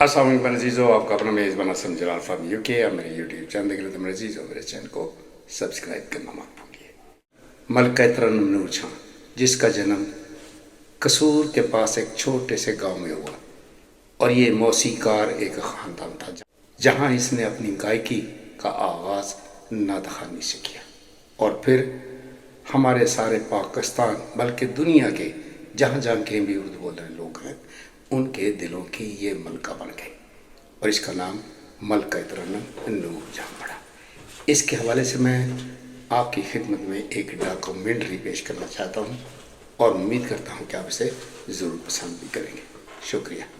अस्सलाम वालेकुम मेरे अजीज़ों, आपका अपना मेज़बान हसन जलाल फ्रॉम यूके। और मेरे यूट्यूब चैनल के लिए तो मेरे अजीज़ों मेरे चैनल को सब्सक्राइब करना मत भूलिए। मलका तरन्नुम नूर जहां, जिसका जन्म कसूर के पास एक छोटे से गांव में हुआ, और ये मौसीकार एक ख़ानदान था जहां इसने अपनी गायकी का आगाज़ नादखानी से किया, और फिर हमारे सारे पाकिस्तान बल्कि दुनिया के जहाँ जहाँ के भी उर्दू बोल रहे लोग हैं, उनके दिलों की ये मलका बन गई, और इसका नाम मलका तरन्नुम नूर जहां पड़ा। इसके हवाले से मैं आपकी खिदमत में एक डॉक्यूमेंट्री पेश करना चाहता हूँ, और उम्मीद करता हूँ कि आप इसे ज़रूर पसंद भी करेंगे। शुक्रिया।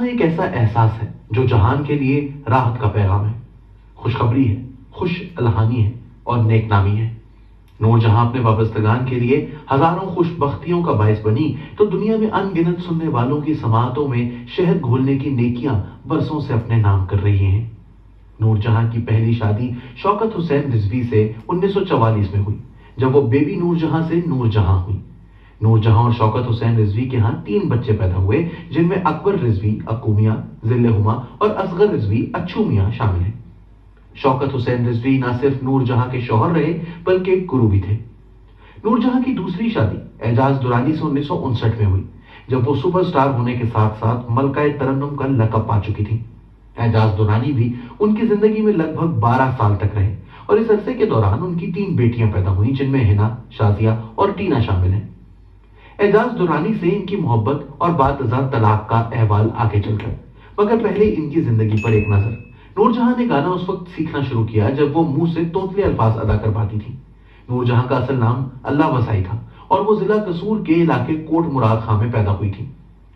एक ऐसा एहसास है जो जहान के लिए राहत का पैगाम है, खुशखबरी है, खुश अलहानी है और नेकनामी है। नूर जहां अपने वाबस्तगान के लिए हजारों खुशबख्तियों का बायस बनी, तो दुनिया में अनगिनत सुनने वालों की समातों में शहद घोलने की नेकियां बरसों से अपने नाम कर रही हैं। नूर जहां की पहली शादी शौकत हुसैन रिजवी से 1944 में हुई, जब वो बेबी नूर जहां से नूर जहां हुई। नूर जहां और शौकत हुसैन रिजवी के यहाँ 3 बच्चे पैदा हुए, जिनमें अकबर रिजवी अक्कू मियां, जिल्ले हुमा और असगर रिजवी अच्छू मियां शामिल हैं। शौकत हुसैन रिजवी न सिर्फ नूर जहां के शौहर रहे, बल्कि एक गुरु भी थे। नूर जहां की दूसरी शादी एजाज दुरानी से 1959 में हुई, जब वो सुपरस्टार होने के साथ साथ मलका तरन्नुम का लक़ब पा चुकी थी। एजाज दुरानी भी उनकी जिंदगी में लगभग 12 साल तक रहे, और इस अरसे के दौरान उनकी 3 बेटियां पैदा हुई, जिनमें हिना, शाजिया और टीना शामिल हैं। एजाज दुरानी से इनकी मोहब्बत और बातज़ात तलाक का अहवाल आगे चलकर, मगर पहले इनकी जिंदगी पर एक नजर। नूर जहां ने गाना उस वक्त सीखना शुरू किया जब वो मुंह से तोतले अल्फाज अदा कर पाती थी। नूर जहां का असल नाम अल्लाह वसाई था, और वो जिला कसूर के इलाके कोट मुराद खां में पैदा हुई थी।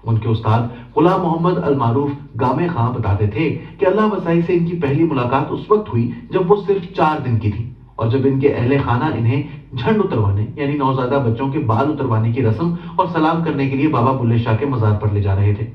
उनके उस्ताद गुलाम मोहम्मद अल मारूफ गामे खां बताते थे कि अल्लाह वसाई से इनकी पहली मुलाकात उस वक्त हुई जब वो सिर्फ 4 दिन की थी, और जब इनके अहले खाना इन्हें झंड उतरवाने यानी नौजादा बच्चों के बाल उतरवाने की रस्म और सलाम करने के लिए बाबा बुल्ले शाह के मजार पर ले जा रहे थे।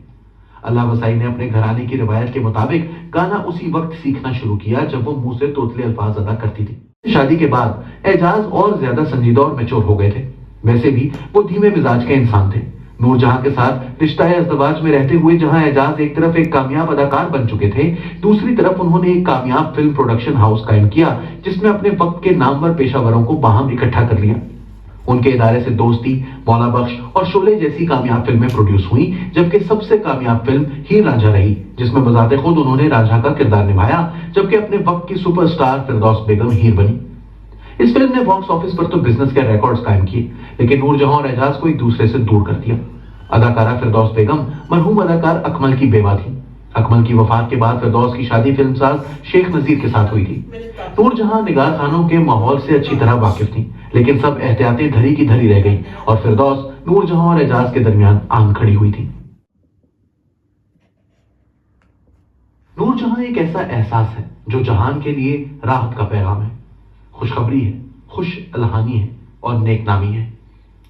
अल्लाह वसाई ने अपने घराने की रिवायत के मुताबिक गाना उसी वक्त सीखना शुरू किया जब वो मुंह से तोतले अल्फाज अदा करती थी। शादी के बाद एजाज और ज्यादा संजीदा और मैच्योर हो गए थे। वैसे भी वो धीमे मिजाज के इंसान थे। नूर जहां के साथ रिश्ता अज़दवाज में रहते हुए जहां एजाज एक तरफ एक कामयाब अदाकार बन चुके थे, दूसरी तरफ उन्होंने एक कामयाब फिल्म प्रोडक्शन हाउस कायम किया, जिसमें अपने वक्त के नामवर पेशावरों को बाहम इकट्ठा कर लिया। उनके इदारे से दोस्ती, मौला बख्श और शोले जैसी कामयाब फिल्में प्रोड्यूस हुई, जबकि सबसे कामयाब फिल्म हीर रांझा रही, जिसमें बजाते खुद उन्होंने रांझा का किरदार निभाया, जबकि अपने वक्त की सुपरस्टार फिरदौस बेगम हीर बनी। इस फिल्म ने बॉक्स ऑफिस पर तो बिजनेस के रिकॉर्ड्स कायम किए, लेकिन नूर जहां और एजाज को एक दूसरे से दूर कर दिया। अदाकारा फिरदौस बेगम मरहूम अदाकार अकमल की बेवा थी। अकमल की वफात के बाद फिरदौस की शादी फिल्मसाज शेख नजीर के साथ हुई थी। नूर जहां निगाह खानों के माहौल से अच्छी तरह वाकिफ थी, लेकिन सब एहतियातें धरी की धरी रह गईं, और फिरदौस नूर जहां और एजाज के दरमियान आंग खड़ी हुई थी। नूर जहां एक ऐसा एहसास है जो जहान के लिए राहत का पैगाम है, खुशखबरी है, खुश अलहानी है और नेकनामी है।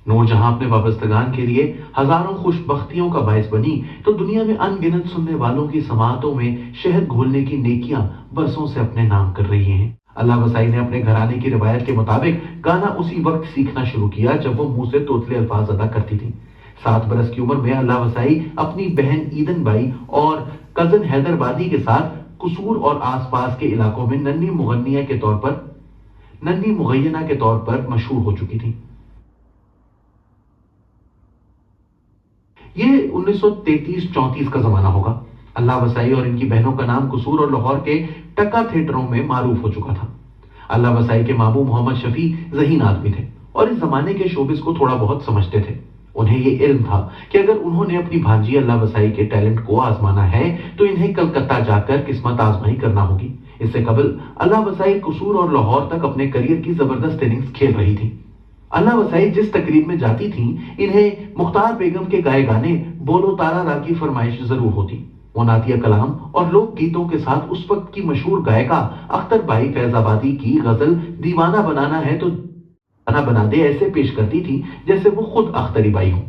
नूर जहां अपने वाबस्तगान के लिए हजारों खुशबख्तियों का बायस बनी, तो दुनिया में अनगिनत सुनने वालों की समातों में शहद घोलने की नेकियां बरसों से अपने नाम कर रही हैं। अल्लाह वसाई ने अपने घराने की रिवायत के मुताबिक गाना उसी वक्त सीखना शुरू किया जब वो मुंह से तोतले अल्फाज अदा करती थी। 7 बरस की उम्र में अल्लाह वसाई अपनी बहन ईदन बाई और कजन हैदरबादी के साथ कसूर और आसपास के इलाकों में नन्ही मुगैयना के तौर पर मशहूर हो चुकी थी। یہ 1933-34 کا زمانہ ہوگا۔ اللہ وسائی اور ان کی بہنوں کا نام قصور اور لاہور کے ٹکا تھیٹروں میں معروف ہو چکا تھا۔ اللہ وسائی کے ماموں محمد شفیع ذہین آدمی تھے اور اس زمانے کے شوبز کو تھوڑا بہت سمجھتے تھے۔ انہیں یہ علم تھا کہ اگر انہوں نے اپنی بھانجی اللہ وسائی کے ٹیلنٹ کو آزمانا ہے تو انہیں کلکتہ جا کر قسمت آزمائی کرنا ہوگی۔ اس سے قبل اللہ وسائی قصور اور لاہور تک اپنے کریئر کی زبردست اننگز کھیل رہی تھی۔ اللہ وسائی جس تقریب میں جاتی تھیں انہیں مختار بیگم کے گائے گانے بولو تارا را کی فرمائش ضرور ہوتی۔ وہ نعتیہ کلام اور لوک گیتوں کے ساتھ اس وقت کی مشہور گائکا اختر بائی فیض آبادی کی غزل دیوانہ بنانا ہے تو بنا دے ایسے پیش کرتی تھی جیسے وہ خود اختری بائی ہوں۔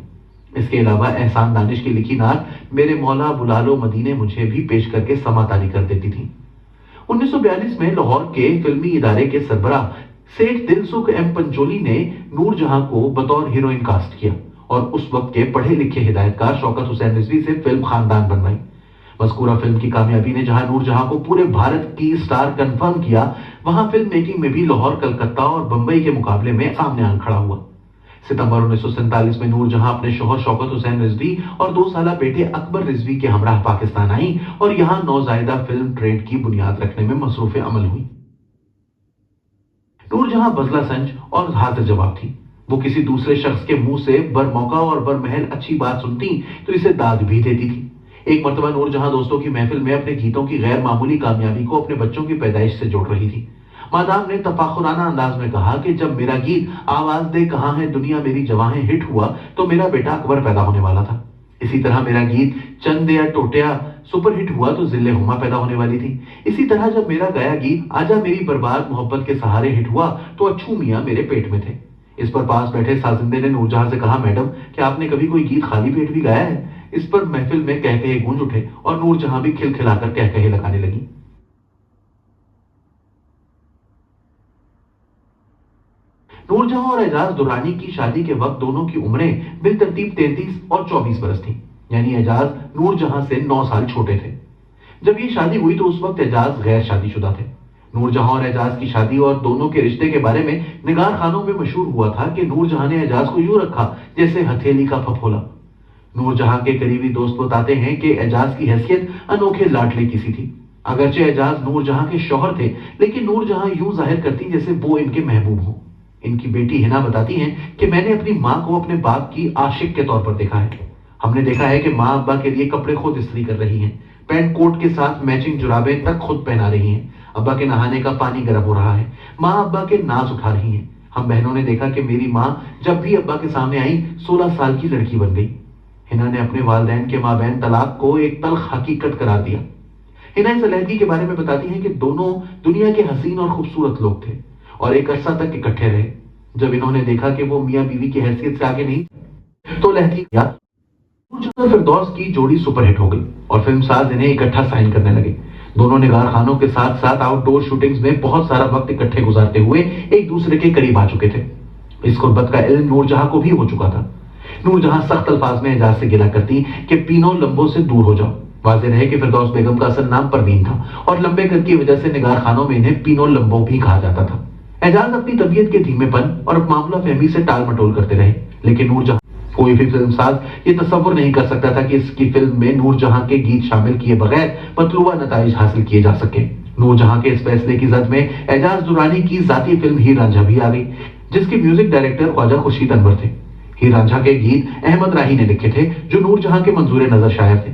اس کے علاوہ احسان دانش کی لکھی نعت میرے مولا بلا لو مدینے مجھے بھی پیش کر کے سما تاری کر دیتی تھی۔ 1942 میں لاہور کے فلمی ادارے کے سربراہ سیٹھ دل سکھ ایم پنچولی نے نور جہاں کو بطور ہیروئن کاسٹ کیا اور اس وقت کے پڑھے لکھے ہدایت کار شوکت حسین رضوی سے فلم خاندان بنوائی۔ مذکورہ فلم کی کامیابی نے جہاں نور جہاں کو پورے بھارت کی سٹار کنفرم کیا، وہاں فلم میکنگ میں بھی لاہور، کلکتہ اور بمبئی کے مقابلے میں سامنے آن کھڑا ہوا۔ ستمبر 1947 میں نور جہاں اپنے شوہر شوکت حسین رضوی اور 2 سالہ بیٹے اکبر رضوی کے ہمراہ پاکستان آئیں اور یہاں نوزائیدہ فلم ٹریڈ کی بنیاد رکھنے میں مصروف عمل ہوئی۔ نور جہاں بزلہ سنج اور حاضر جواب تھی۔ وہ کسی دوسرے شخص کے منہ سے بر موقع اور بر محل اچھی بات سنتی تو اسے داد بھی دیتی تھی۔ ایک مرتبہ نور جہاں دوستوں کی محفل میں اپنے گیتوں کی غیر معمولی کامیابی کو اپنے بچوں کی پیدائش سے جوڑ رہی تھی۔ مادام نے تفاخرانہ انداز میں کہا کہ جب میرا گیت آواز دے کہاں ہے دنیا میری جواہیں ہٹ ہوا تو میرا بیٹا اکبر پیدا ہونے والا تھا۔ اسی طرح میرا گیت چند یا ٹوٹیا سپر ہٹ ہوا تو ذل ہما پیدا ہونے والی تھی۔ اسی طرح جب میرا گایا گیت آجا میری برباد محبت کے سہارے ہٹ ہوا تو اچھو میاں میرے پیٹ میں تھے۔ اس پر پاس بیٹھے سازندے نے نور جہاں سے کہا، میڈم کیا آپ نے کبھی کوئی گیت خالی پیٹ بھی گایا ہے؟ اس پر محفل میں کہکہے گونج اٹھے اور نور جہاں بھی کھلکھلا کر کہکہے لگانے لگی۔ نور جہاں اور اعجاز درانی کی شادی کے وقت دونوں کی عمریں بالترتیب 33 اور 24 برس تھیں، یعنی اعجاز نور جہاں سے 9 سال چھوٹے تھے۔ جب یہ شادی ہوئی تو اس وقت اعجاز غیر شادی شدہ تھے۔ نور جہاں اور اعجاز کی شادی اور دونوں کے رشتے کے بارے میں نگار خانوں میں مشہور ہوا تھا کہ نور جہاں نے اعجاز کو یوں رکھا جیسے ہتھیلی کا پھپھولا۔ نور جہاں کے قریبی دوست بتاتے ہیں کہ اعجاز کی حیثیت انوکھے لاڈلے کی سی تھی۔ اگرچہ اعجاز نور جہاں کے شوہر تھے لیکن نور جہاں یوں ظاہر کرتی جیسے وہ ان کے محبوب ہوں۔ ان کی بیٹی ہنا بتاتی ہیں کہ میں نے اپنی ماں کو اپنے باپ کی عاشق کے طور پر دیکھا ہے۔ ہم نے دیکھا ہے کہ ماں ابا کے لیے کپڑے خود استری کر رہی ہیں، پینٹ کوٹ کے ساتھ میچنگ جرابیں تک خود پہنا رہی ہیں، ابا کے نہانے کا پانی گرم ہو رہا ہے، ماں ابا کے ناز اٹھا رہی ہیں۔ ہم بہنوں نے دیکھا کہ میری ماں جب بھی ابا کے سامنے آئی 16 سال کی لڑکی بن گئی۔ ہنا نے اپنے والدین کے مابین طلاق کو ایک تلخ حقیقت قرار دیا۔ ہنا اس علیحدگی کے بارے میں بتاتی ہیں کہ دونوں دنیا کے حسین اور خوبصورت لوگ تھے اور ایک عرصہ تک اکٹھے رہے۔ جب انہوں نے دیکھا کہ وہ میاں بیوی کی حیثیت سے آگے نہیں تو علیحدگی کیا۔ فردوس کی جوڑی سپر ہٹ ہو گئی اور فلم ساز انہیں اکٹھا سائن کرنے لگے۔ دونوں نگار خانوں کے ساتھ ساتھ آؤٹ ڈور شوٹنگز میں بہت سارا وقت اکٹھے گزارتے ہوئے ایک دوسرے کے قریب آ چکے تھے۔ اس قربت کا علم نور جہاں کو بھی ہو چکا تھا۔ نور جہاں سخت الفاظ میں اعجاز سے گلا کرتی کہ پینو لمبوں سے دور ہو جاؤ۔ واضح رہے کہ فردوس بیگم کا اصل نام پروین تھا اور لمبے قد کی وجہ سے نگار خانوں میں انہیں پینو لمبو بھی کہا جاتا تھا۔ اعجاز اپنی طبیعت کے دھیمے پن اور معاملہ فہمی سے ٹال مٹول کرتے رہے، لیکن نور جہاں کوئی بھی فلم ساز یہ تصور نہیں کر سکتا تھا کہ اس کی فلم میں نور جہاں کے گیت شامل کیے بغیر مطلوبہ نتائج حاصل کیے جا سکے۔ نور جہاں کے اس فیصلے کی زد میں اعجاز درانی کی ذاتی فلم ہیر رانجھا بھی آ گئی، جس کے میوزک ڈائریکٹر خواجہ خورشید انور تھے۔ ہیر رانجھا کے گیت احمد راہی نے لکھے تھے جو نور جہاں کے منظور نظر شاعر تھے۔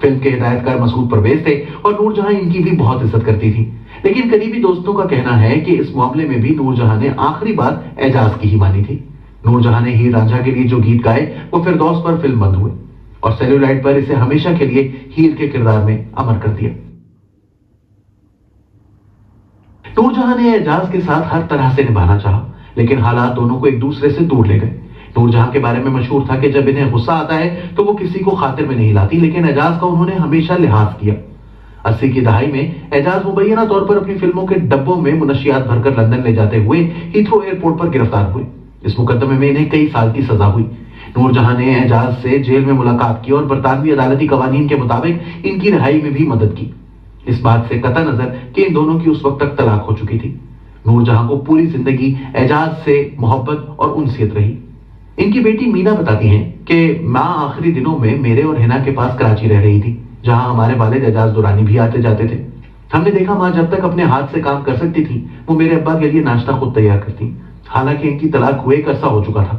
فلم کے ہدایت کار مسعود پرویز تھے اور نور جہاں ان کی بھی بہت عزت کرتی تھی، لیکن قریبی دوستوں کا کہنا ہے کہ اس معاملے میں بھی نور جہاں نے آخری بات اعجاز کی ہی مانی تھی۔ نور جہاں نے ہیر رانجھا کے لیے جو گیت گائے وہ فردوس پر فلم بند ہوئے اور سیلولائٹ پر اسے ہمیشہ کے لیے ہیر کے کردار میں امر کر دیا۔ نور جہاں نے اعجاز کے ساتھ ہر طرح سے نبھانا چاہا، لیکن حالات دونوں کو ایک دوسرے سے دور لے گئے۔ نور جہاں کے بارے میں مشہور تھا کہ جب انہیں غصہ آتا ہے تو وہ کسی کو خاطر میں نہیں لاتی، لیکن اعجاز کا انہوں نے ہمیشہ لحاظ کیا۔ 80 کی دہائی میں اعجاز مبینہ طور پر اپنی فلموں کے ڈبوں میں منشیات بھر کر لندن لے جاتے ہوئے ہیتھرو ایئرپورٹ پر گرفتار ہوئے۔ اس مقدمے میں انہیں کئی سال کی سزا ہوئی۔ نور جہاں نے اعجاز سے جیل میں ملاقات کی اور برطانوی عدالتی قوانین کے مطابق ان کی رہائی میں بھی مدد کی، اس بات سے قطع نظر کہ ان دونوں کی اس وقت تک طلاق ہو چکی تھی۔ نور جہاں کو پوری زندگی اعجاز سے محبت اور انسیت رہی۔ ان کی بیٹی मीना बताती हैं कि माँ आखिरी दिनों में मेरे और हिना के पास कराची रह रही थी, जहां हमारे वालिद एजाज दुरानी भी आते जाते थे। हमने देखा माँ जब तक अपने हाथ से काम कर सकती थी वो मेरे अब्बा के लिए नाश्ता खुद तैयार करती, हालांकि इनकी तलाक हुए एक अरसा हो चुका था।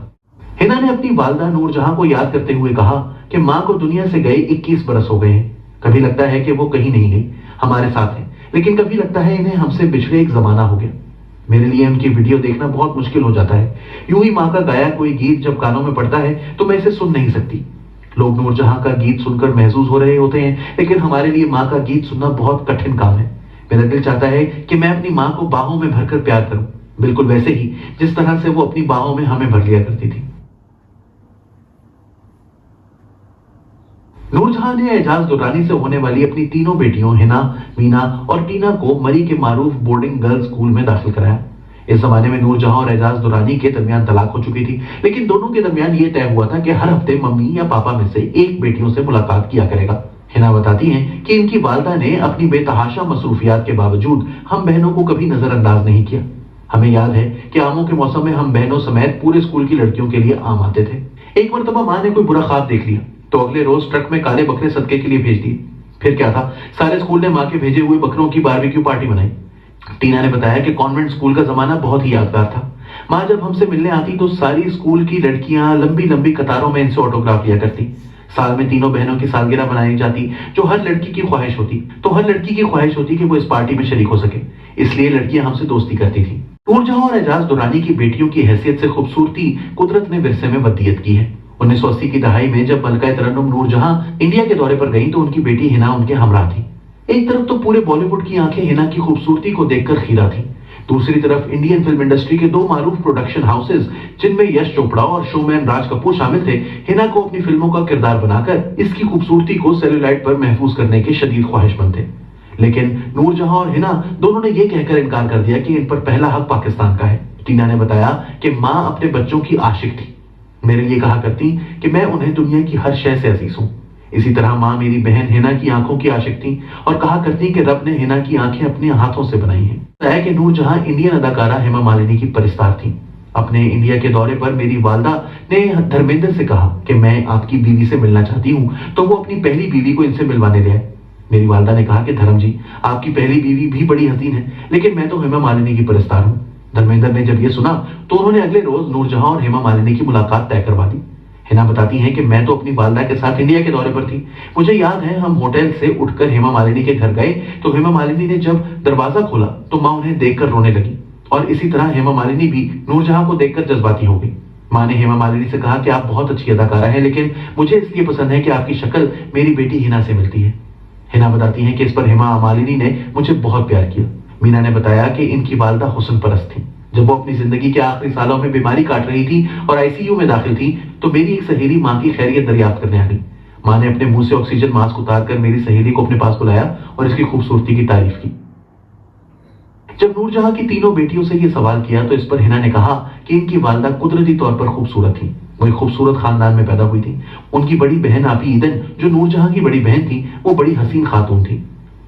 हिना ने अपनी वालदा नूरजहां को याद करते हुए कहा कि माँ को दुनिया से गए 21 बरस हो गए हैं। कभी लगता है कि वो कहीं नहीं गई, हमारे साथ है, लेकिन कभी लगता है इन्हें हमसे बिछड़े एक जमाना हो गया। मेरे लिए उनकी वीडियो देखना बहुत मुश्किल हो जाता है। यूं ही माँ का गाया कोई गीत जब कानों में पड़ता है तो मैं इसे सुन नहीं सकती। लोग नूरजहां का गीत सुनकर महसूस हो रहे होते हैं, लेकिन हमारे लिए माँ का गीत सुनना बहुत कठिन काम है। मेरा दिल चाहता है कि मैं अपनी माँ को बाहों में भरकर प्यार करूं, बिल्कुल वैसे ही जिस तरह से वो अपनी बाहों में हमें भर लिया करती थी। नूरजहां ने एजाज दुरानी से होने वाली अपनी तीनों बेटियों हिना, मीना और टीना को मरी के मारूफ बोर्डिंग गर्ल्स स्कूल में दाखिल कराया। इस जमाने में नूरजहां और एजाज दुरानी के दरमियान तलाक हो चुकी थी, लेकिन दोनों के दरमियान ये तय हुआ था कि हर हफ्ते मम्मी या पापा में से एक बेटियों से मुलाकात किया करेगा। हिना बताती हैं कि इनकी वालदा ने अपनी बेतहाशा मसरूफियात के बावजूद हम बहनों को कभी नजरअंदाज नहीं किया। हमें याद है कि आमों के मौसम में हम बहनों समेत पूरे स्कूल की लड़कियों के लिए आम आते थे। एक मरतबा माँ ने कोई बुरा ख्वाब देख लिया तो अगले रोज ट्रक में काले बकरे सदके के लिए भेज दिए। फिर क्या था, सारे स्कूल ने माँ के भेजे हुए बकरों की बारबेक्यू पार्टी बनाई। टीना ने बताया कि कॉन्वेंट स्कूल का जमाना बहुत ही यादगार था। माँ जब हमसे मिलने आती तो सारी स्कूल की लड़कियां लंबी लंबी कतारों में इनसे ऑटोग्राफ लिया करती। साल में तीनों बहनों की सालगिरह मनाई जाती, जो हर लड़की की ख्वाहिश होती कि वो इस पार्टी में शरीक हो सके, इसलिए लड़कियां हमसे दोस्ती करती थी। नूरजहां और एजाज दुरानी की बेटियों की हैसियत से खूबसूरती कुदरत ने विरसे में वदियत की है। 1980 की दहाई में जब मलका तरन्नुम नूरजहां इंडिया के दौरे पर गई तो उनकी बेटी हिना उनके हमरा थी। एक तरफ तो पूरे बॉलीवुड की आंखें हिना की खूबसूरती को देखकर खीरा थी, दूसरी तरफ इंडियन फिल्म इंडस्ट्री के दो मारूफ प्रोडक्शन हाउसेस जिनमें यश चोपड़ा और शोमैन राज कपूर शामिल थे, हिना को अपनी फिल्मों का किरदार बनाकर इसकी खूबसूरती को सेलुलाइट पर महफूज करने के शदीद ख्वाहिशमंद थे। लेकिन नूरजहां और हिना दोनों ने यह कहकर इनकार कर दिया कि इन पर पहला हक पाकिस्तान का है। टीना ने बताया कि माँ अपने बच्चों की आशिक थी, मेरे लिए कहा करती कि मैं उन्हें दुनिया की हर शय से अजीज हूं। इसी तरह माँ मेरी बहन हिना की आंखों की आशिक थी और कहा करती कि रब ने हिना की आंखें अपने हाथों से बनाई हैं। बताया कि नूरजहां इंडियन अदाकारा हेमा मालिनी की परिस्तार थी। अपने इंडिया के दौरे पर मेरी वालदा ने धर्मेंद्र से कहा कि मैं आपकी बीवी से मिलना चाहती हूँ, तो वो अपनी पहली बीवी को इनसे मिलवाने ले आए। मेरी वालदा ने कहा कि धर्म जी, आपकी पहली बीवी भी बड़ी हसीन है, लेकिन मैं तो हेमा मालिनी की परिस्तार हूँ। धर्मेंद्र ने जब ये सुना तो उन्होंने अगले रोज नूरजहां और हेमा मालिनी की मुलाकात तय करवा दी। हिना बताती हैं कि मैं तो अपनी वालदा के साथ इंडिया के दौरे पर थी। मुझे याद है हम होटल से उठकर हेमा मालिनी के घर गए तो हेमा मालिनी ने जब दरवाजा खोला तो माँ उन्हें देखकर रोने लगी और इसी तरह हेमा मालिनी भी नूरजहां को देखकर जज्बाती हो गई। माँ ने हेमा मालिनी से कहा कि आप बहुत अच्छी अदाकारा हैं, लेकिन मुझे इसलिए पसंद है कि आपकी शक्ल मेरी बेटी हिना से मिलती है। हिना बताती हैं कि इस पर हेमा मालिनी ने मुझे बहुत प्यार किया। मीना ने बताया कि इनकी वालदा हुस्न परस्त थी। जब वो अपनी जिंदगी के आखिरी सालों में बीमारी काट रही थी और आईसीयू में दाखिल थी तो मेरी एक सहेली माँ की खैरियत दरियाफ्त करने आ गई। माँ ने अपने मुंह से ऑक्सीजन मास्क उतारकर मेरी सहेली को अपने पास बुलाया और इसकी खूबसूरती की तारीफ की। जब नूरजहां की तीनों बेटियों से ये सवाल किया तो इस पर हिना ने कहा कि इनकी वालदा कुदरती तौर पर खूबसूरत थी, वो एक खूबसूरत खानदान में पैदा हुई थी। उनकी बड़ी बहन आपी ईदन, जो नूरजहां की बड़ी बहन थी, वो बड़ी हसीन खातून थी।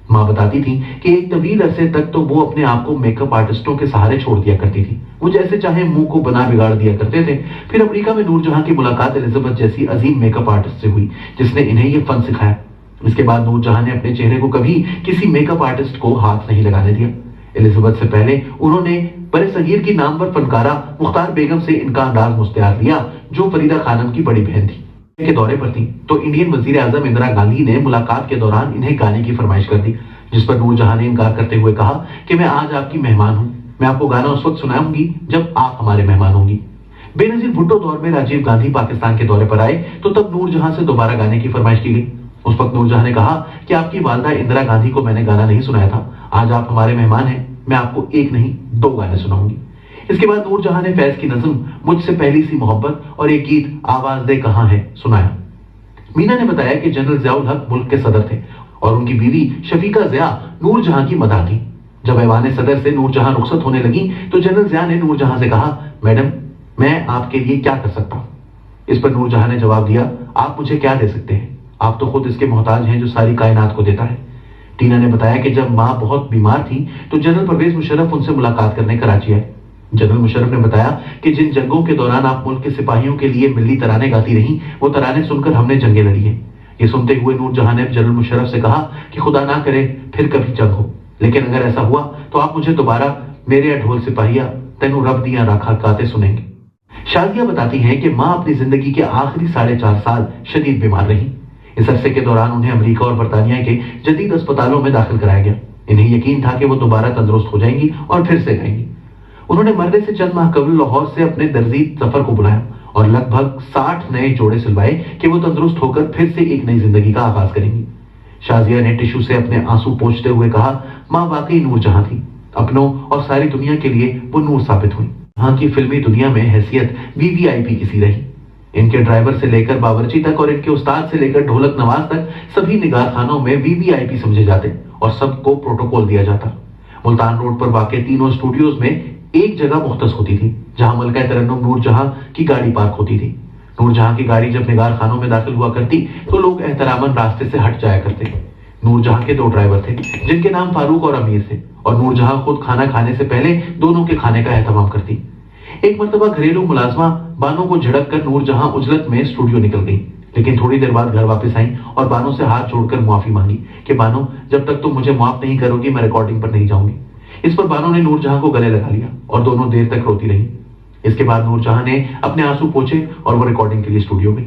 माँ बताती थी कि एक तवील अरसे तक तो वो अपने आप को मेकअप आर्टिस्टों के सहारे छोड़ दिया करती थी। वो जैसे चाहे मुंह को बना बिगाड़ दिया करते थे। फिर अमेरिका में नूरजहां की मुलाकात एलिजाबेथ जैसी अजीम मेकअप आर्टिस्ट से हुई, जिसने इन्हें ये फन सिखाया। इसके बाद नूरजहां ने अपने चेहरे को कभी किसी मेकअप आर्टिस्ट को हाथ नहीं लगाने दिया। एलिजाबेथ से पहले उन्होंने बड़े सगीर की नामवर फनकारा मुख्तार बेगम से इनका अंदाज मुख्तियार लिया, जो फरीदा खानम की बड़ी बहन थी। के दौरे पर थी तो इंडियन वजीर आजम इंदिरा गांधी ने मुलाकात के दौरान इन्हें गाने की फरमाइश कर दी, जिस पर नूरजहां ने इनकार करते हुए कहा कि मैं आज आपकी मेहमान हूं, मैं आपको गाना उस वक्त सुनाऊंगी जब आप हमारे मेहमान होंगी। बेनजीर भुट्टो दौर में राजीव गांधी पाकिस्तान के दौरे पर आए तो तब नूरजहां से दोबारा गाने की फरमाइश की गई। उस वक्त नूरजहां ने कहा कि आपकी वालदा इंदिरा गांधी को मैंने गाना नहीं सुनाया था, आज आप हमारे मेहमान हैं, मैं आपको एक नहीं 2 गाने सुनाऊंगी। इसके बाद नूरजहां ने फैज की नज़्म मुझसे पहली सी मोहब्बत और एक गीत आवाज दे कहां है सुनाया। मीना ने बताया कि जनरल ज़ियाउल हक मुल्क के सदर थे और उनकी बीवी शफीका ज़िया नूरजहां की मदाह थी। जब ऐवान सदर से नूरजहां रुखसत होने लगी तो जनरल ज़िया ने नूरजहां से कहा, मैडम मैं आपके लिए क्या कर सकता हूं। इस पर नूरजहां ने जवाब दिया, आप मुझे क्या दे सकते हैं, आप तो खुद इसके मोहताज हैं जो सारी कायनात को देता है। टीना ने बताया कि जब माँ बहुत बीमार थी तो जनरल परवेज मुशर्रफ उनसे मुलाकात करने कराची आए। जनरल मुशर्रफ ने बताया कि जिन जंगों के दौरान आप मुल्क के सिपाहियों के लिए मिल्ली तराने गाती रहीं, वो तराने सुनकर हमने जंगें लड़ी हैं। ये सुनते हुए नूर जहां ने जनरल मुशर्रफ से कहा कि खुदा ना करे फिर कभी जंग हो, लेकिन अगर ऐसा हुआ तो आप मुझे दोबारा मेरे ढोल सिपाहिया तेनू रब दिया राखा गाते सुनेंगे। शाजिया बताती हैं कि माँ अपनी जिंदगी के आखिरी 4.5 साल शदीद बीमार रही। इस अरसे के दौरान उन्हें अमेरिका और बरतानिया के जदीद अस्पतालों में दाखिल कराया गया। इन्हें यकीन था कि वो दोबारा तंदुरुस्त हो जाएंगी और फिर से गाएंगी। उन्होंने मरने से चंद माह कबल लाहौर से अपने दर्जी सफर को बुलाया और लगभग 60 नए जोड़े सिलवाए कि वो तंदुरुस्त होकर फिर से एक नई जिंदगी का आगाज करेंगी। शाजिया ने टिश्यू से अपने आंसू पोंछते हुए कहा, माँ वाकई नूर जहां थी। अपनों और सारी दुनिया के लिए वो नूर साबित हुई। यहाँ की फिल्मी दुनिया में हैसियत वीवीआईपी की सी रही। इनके ड्राइवर से लेकर बावर्ची तक और इनके उस्ताद से लेकर ढोलक नवाज तक सभी निगाह खानों में वीवीआईपी समझे जाते और सबको प्रोटोकॉल दिया जाता। मुल्तान रोड पर वाक़ तीनों स्टूडियोज में एक जगह मुख्तस होती थी जहां मलका तरन्नुम नूर जहां की गाड़ी पार्क होती थी। नूर जहां की गाड़ी जब निगार खानों में दाखिल हुआ करती तो लोग एहतरामन रास्ते से हट जाया करते। नूर जहां के 2 ड्राइवर थे जिनके नाम फारूक और अमीर थे और नूर जहां खुद खाना खाने से पहले दोनों के खाने का एहतमाम करती। एक मरतबा घरेलू मुलाजमा बानो को झड़क कर नूर जहां उजलत में स्टूडियो निकल गई, लेकिन थोड़ी देर बाद घर वापस आई और बानो से हाथ जोड़कर मुआफी मांगी कि बानो, जब तक तुम मुझे माफ नहीं करोगी मैं रिकॉर्डिंग पर नहीं जाऊंगी। इस पर बानो ने नूर जहां को गले लगा लिया और दोनों देर तक रोती रही। इसके बाद नूर जहां ने अपने आंसू पोंछे और वो रिकॉर्डिंग के लिए स्टूडियो में